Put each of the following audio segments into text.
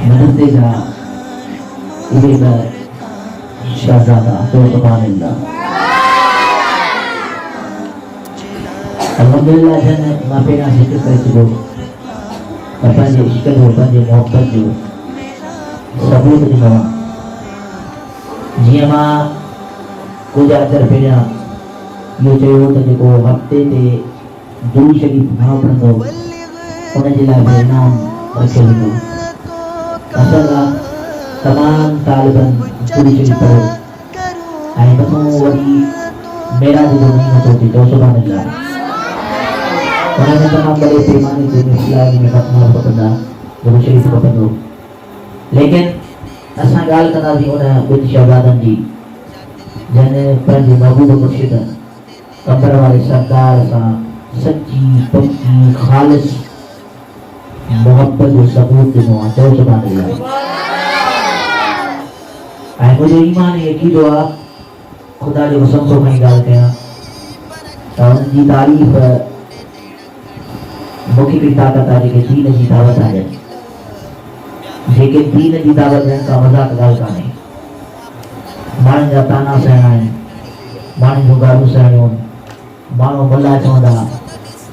Menantiga ibida syahzada subhanallah. Alhamdulillah jana mapena zikr karisu apa je iskal ho apa je mohabbat jo sabut di bawah जियां कुछ other Periyar यो चयो त जेको हफ्ते ते दुरू शरीफ घणो पढ़ंदो उन जे लाइ बि इनाम रखियल हूंदो। असां तमाम तालिबन दुरू शरीफ पढ़ो ऐं मथां वरी मेराज जो ॾींहुं अचो थी चओ सुभाणे उन में तमामु वॾे पैमाने ते इस्लाम में ख़त्म खपंदा दुरू शरीफ खपंदो। लेकिन असां ॻाल्हि कंदासीं उन ॿिनि शहज़ादनि जी जंहिं पंहिंजे महबूब मुर्शिद कमर वारे सरदार सां सची पक्की ख़ालिस मोहब्बत जो सबूत ॾिनो आहे। चओ सुभाणे ऐं मुंहिंजो ईमान ऐं अक़ीदो आहे ख़ुदा जो कसम थो खणी ॻाल्हि कयां त हुननि जी तारीफ़ मूंखे बि ताक़त आहे जेके दीन जी दावत आहे जेके दीन जी दावत ॾियण का मज़ाक ॻाल्हि कान्हे। माण्हुनि जा ताना सहणा आहिनि माण्हुनि जूं ॻाल्हियूं सहणियूं आहिनि माण्हू भला चवंदा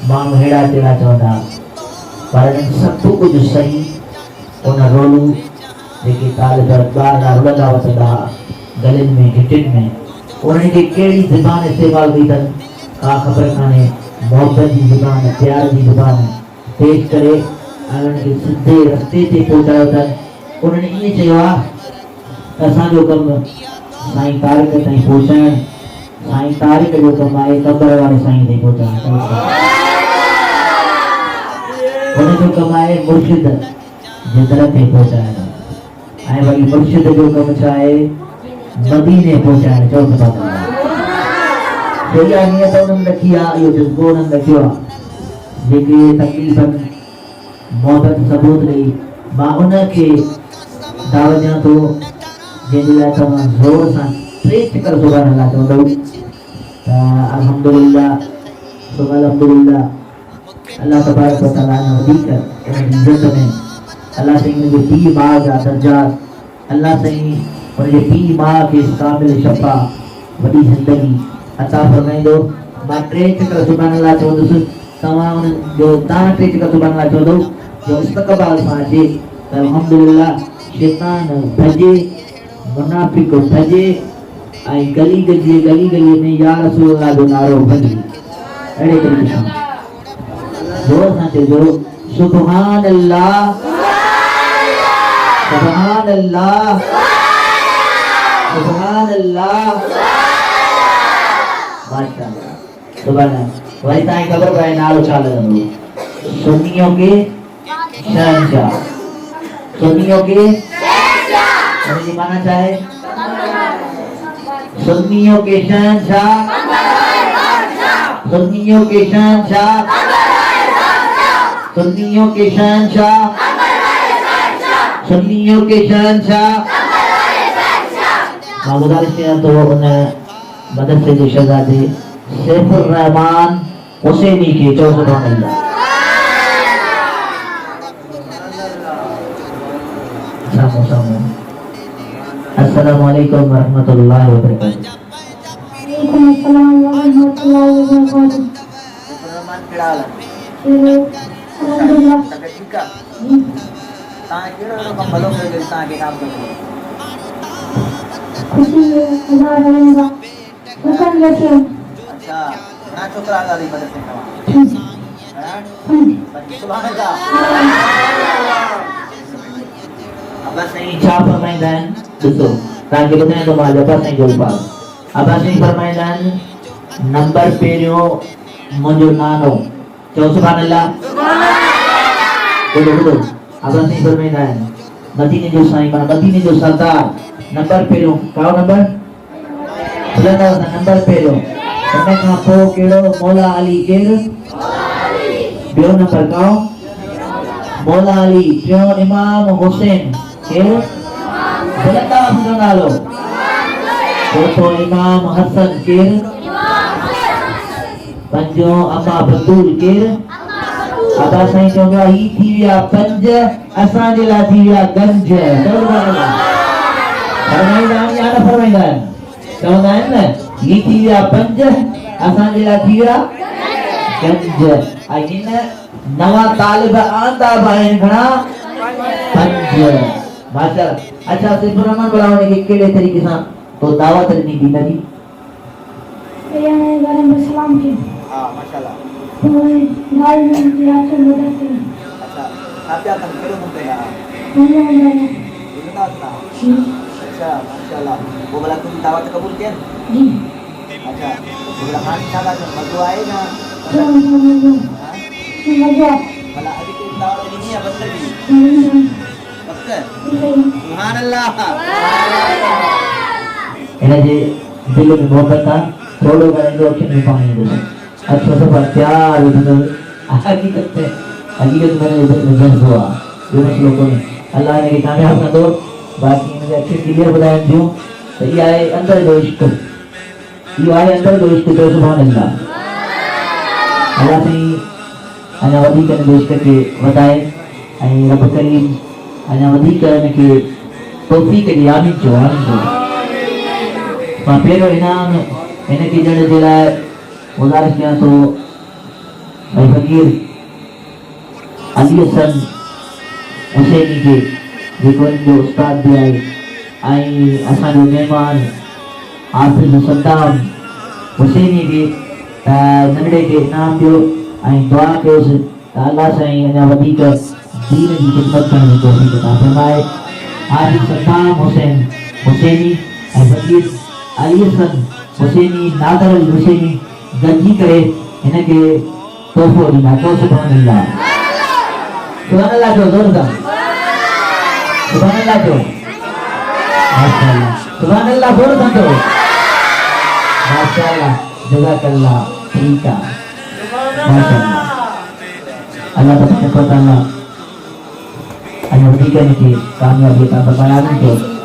माण्हू हेड़ा तेड़ा चवंदा पर सभु कुझु सही उन रोलू जेके तालिब ॿार रुलंदा वसंदा गलनि में घिटियुनि में उन्हनि खे कहिड़ी ज़ुबान इस्तेमालु कई अथनि का ख़बर कान्हे। मोहब्बत जी ज़ुबान प्यार जी ज़ुबान पेश करे ऐं उन्हनि खे सिधे रस्ते ते पहुचायो अथनि। उन्हनि ईअं चयो आहे त असांजो कमु साईं तारिक ताईं पहुचाइणु साईं तारिक जो कमु आहे कबर वारे साईं ताईं पहुचाइणु। हुनजो कमु आहे मुर्शिद जे दर ते पहुचाइणु ऐं वरी मुर्शिद जो कमु छा आहे मदीने पहुचाइणु। चओ सुभाणे सही आहे नियत उन्हनि रखी आहे इहो जज़्बो उन्हनि रखियो आहे जेके तकलीफ़नि मोहब्बत सबूत ॾेई मां उनखे दावत ॾियां थो जंहिंजे लाइ तव्हां ज़ोर सां 3 चकर सुभाणे अल्लाह चवंदो त अल्हम्दुलिल्लाह सुभाणे अल्हम्दुलिल्लाह अल्लाह तबारक व तआला ने वधीक उनजी इज़त में अल्लाह साईं उनजे पीउ माउ जा दर्जात अल्लाह साईं उनजे पीउ माउ खे कामिल शफ़ा वॾी ज़िंदगी अता फरमाईंदो। मां 3 चकर सुभाणे अल्लाह चवंदुसि तव्हां उन्हनि जो तव्हां 3 चकर सुभाणे अल्लाह चवंदो जो इस्तक़बाल सां अचे त अल्हम्दुलिल्लाह शैतान भॼे मुनाफ़िक़ भॼे ऐं गली गली में या रसूल अल्लाह जो नारो भॼे। अहिड़े तरीक़े सां जोर सां चइजो सुभान अल्लाह सुभान अल्लाह सुभान अल्लाह माशाअल्लाह सुभान वरी तव्हांखे ख़बर पए नालो छा लॻंदो सुन्नियों के शहंशाह सुन्नियों के शहंशाह हुनजी माना छा आहे सुन्नियों के शहंशाह सुन्नियों के शहंशाह सुन्नियों के शहंशाह सुन्नियों के शहंशाह। मां गुज़ारिश कयां थो उन मदरसे जे शहज़ादे सैफुर रहमान हुसैनी खे चओ सुभाणे सामो सामो अस्सलामु अलैकुम व रहमतुल्लाहि व बरकातहू। वालेकुम अस्सलाम व रहमतुल्लाहि व बरकातहू। रहमान केड़ा हाल है अल्हम्दुलिल्लाह तबीयत ठीक है ता केड़ो कम भलो करे ता के काम करो खुशी है खुदा रहेगा हुक्म रखियो। अच्छा ना छोकरा गाली मदद से कमा हां सुभान अल्लाह। अब्बा साईं छा फरमाईंदा आहिनि ॾिसो तव्हांखे ॿुधायां थो मां जबा साईं जो अल्फाज़ अब्बा साईं फरमाईंदा आहिनि नंबर पहिरियों मुंहिंजो नानो चओ सुभान अल्लाह ॿुधो ॿुधो अब्बा साईं फरमाईंदा आहिनि मदीने जो साईं माना मदीने जो सरदार नंबर पहिरियों कहिड़ो नंबर ॿुधंदव त नंबर पहिरियों उन खां पोइ कहिड़ो मौला अली केरु ॿियो नंबर कहिड़ो मौला अली टियों इमाम हुसैन केरु बुलंदा जो नालो चौथो इमाम हसन केरु पंजो अम्मा बतूल केरु आता साईं चवंदो आहे ही थी विया पंज असांजे लाइ थी विया गंज फरमाईंदा आहिनि या न फरमाईंदा आहिनि चवंदा आहिनि न ही थी विया पंज असांजे लाइ थी विया गंज ऐं हिन नवा तालिब आंदा बि आहिनि घणा पंज माशाल्लाह अच्छा सिब्रमन बुलावने के केड़े तरीके सां तो दावत दी दी नदी ये मैं गरम सलाम की हां माशाल्लाह तो गाल में दिया तो मदद की अच्छा आप क्या कर करो तुम पे मैंने इतना अच्छा माशाल्लाह वो वाला तुम दावत कबूल किया जी अच्छा वो वाला खान शादा मजो आएगा मजा वाला अभी तो दावत नहीं है बस भी पक्का सुभान अल्लाह इन्हें जे दिल में मोहब्बत था थोड़ो घणो जो अखियुनि में पाणी ईंदो अच्छो सफ़र प्यार विझंदो हक़ीक़त में दिल में जज़्बो आहे ॿियो मसइलो कोन्हे अलाह हिनखे कामयाबु कंदो बाक़ी हिनजे अखियूं क्लियर ॿुधाइनि थियूं त इहा आहे अंदरि जो इश्क इहो आहे अंदरि जो इश्क जो सुभाणे अल्लाह अलाह साईं अञा वधीक हिन इश्क खे वधाए ऐं रब करीम अञा वधीक हिनखे तौफ़ीक़ ॾिए आमीन चओ आमीन चओ मां पहिरियों इनाम हिनखे ॾियण जे लाइ गुज़ारिश कयां थो भई फ़क़ीर अली हसन हुसैनी खे जेको हिन जो उस्ताद बि आहे ऐं असांजो महिमान हाफ़िज़ सद्दाम हुसैनी खे नंढड़े खे इनाम ॾियो ऐं दुआ कयोसि त अलाह साईं अञा वधीक दीन जी ख़िदमत करण जी तौफ़ीक़ अता फ़रमाए हाफ़िज़ सद्दाम हुसैन हुसैनी ऐं फ़क़ीर अली हसन हुसैनी नादर अल हुसैनी गंजी करे हिनखे तोहफ़ो ॾींदा चओ सुभाणे अल्लाह जो ज़ोर सां सुभाणे अल्लाह जो माशाअल्लाह सुभाणे अल्लाह ज़ोर सां चओ माशाअल्लाह जज़ाकल्लाह ठीकु आहे माशाअल्लाह अल्लाह तबारक व तआला अञा वधीक हिनखे कामयाबी अता फ़रमाए आमीन चओ